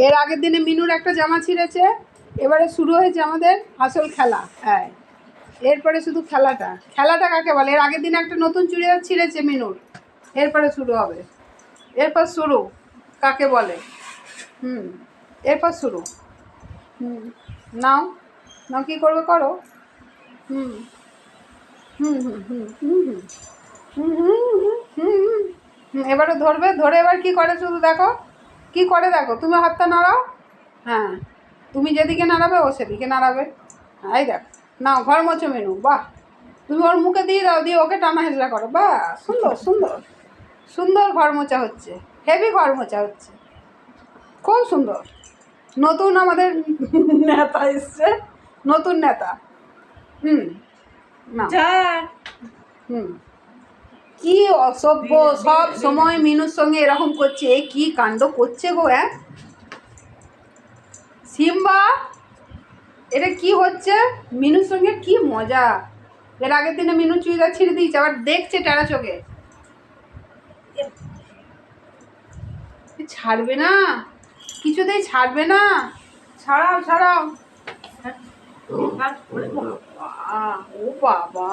এর আগের দিনে মিনুর একটা জামা ছিঁড়েছে, এবারে শুরু হয়েছে আমাদের আসল খেলা। হ্যাঁ, এরপরে শুধু খেলাটা কাকে বলে? এর আগের দিনে একটা নতুন চুড়িদার ছিঁড়েছে মিনুর, এরপরে শুরু হবে। এরপর শুরু কাকে বলে? এরপর শুরু। নাও নাও, কী করবে করো। হুম হুম হুম হুম হুম হুম হুম হুম হুম হুম হুম এবারে ধরবে, ধরে এবার কি করে শুধু দেখো, কি করে দেখো। তুমি হাতটা নাড়াও। হ্যাঁ, তুমি যেদিকে নাড়াবে ও সেদিকে নাড়াবে। এই দেখো, নাও ঘর মোছো মেনু। বাহ, তুমি ওর মুখে দিয়ে দাও, দিয়ে ওকে টানা হেঁচড়া করো। বাহ, সুন্দর সুন্দর সুন্দর ঘর মোছা হচ্ছে, হেভি ঘর মোছা হচ্ছে, খুব সুন্দর। নতুন আমাদের নেতা এসছে, নতুন নেতা। না হুম কি অসভ্য, সব সময় মিনুর সঙ্গে এরকম করছে। এ কি কাণ্ড করছে গো। হ্যাঁ সিম্বা, এটা কি হচ্ছে? মিনুর সঙ্গে কি মজা। এর আগের দিনে মিনু চুড়িদার ছিঁড়ে দিয়েছে, আবার দেখছে টেরা চোখে। ছাড়বে না, কিছুতেই ছাড়বে না। ছাড়াও ছাড়াও। ও বাবা,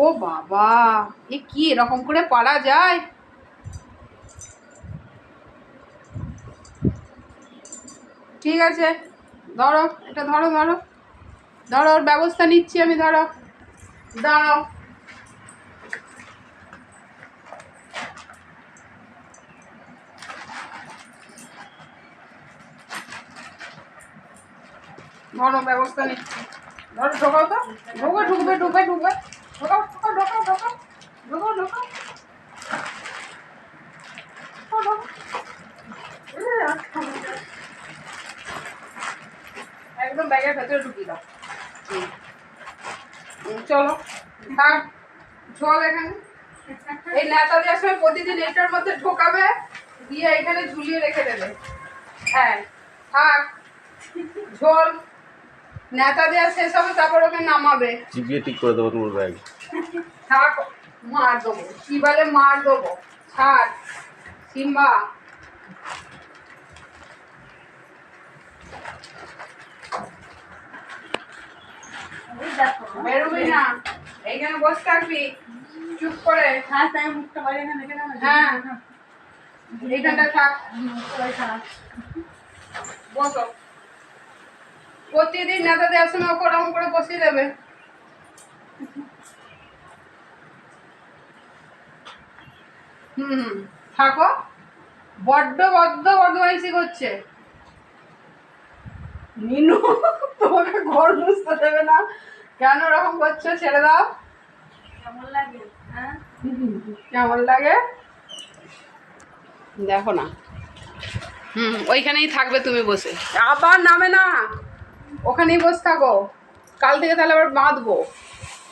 ও বাবা, এ কি এরকম করে পারা যায়? ঠিক আছে, ধরো এটা, ধরো ধরো ধরো, ওর ব্যবস্থা নিচ্ছি আমি, ধরো। দাঁড়াও, ধরো ব্যবস্থা নিচ্ছি। ধরো, ঢোকাও তো, ঢোকো, ঢুকবে ঢুকবে ঢুকবে, ঢোকাও ঢোকাও ঢোকাও ঢোকাও ঢোকাও ঢোকাও। একদম ব্যাগের ভেতরে ঢুকিয়ে দাও। চলো থাক, চল এখানে। এই নেতা দেওয়ার সময় প্রতিদিন এটার মধ্যে ঢোকাবে, দিয়ে এখানে ঝুলিয়ে রেখে দেবে। হ্যাঁ থাক, ঝোল নেতা দেওয়া শেষ হবে, তারপর ওকে নামাবে। চিপিয়ে ঠিক করে দেবো তোমার ব্যাগ। থাক, মার দেবো, কি বলে মার দেবো। ছাড় সিম্বা। বেরোবি না, এইখানে বসে থাকবি চুপ করে। হ্যাঁ, এইখানটা থাক, বসো। প্রতিদিন নেতা দেওয়ার সময় ওকে ওরকম করে বসিয়ে দেবে। থাকো, বড্ডবাইসি করছে মিনু। তোমাকে ঘর বুঝতে দেবে না, কেন ওরকম করছো? ছেড়ে দাও। কেমন লাগে? হ্যাঁ কেমন লাগে দেখো না। ওইখানেই থাকবে তুমি বসে, আবার নামে না, ওখানেই বসে থাকো। কাল থেকে তাহলে আবার বাঁধবো।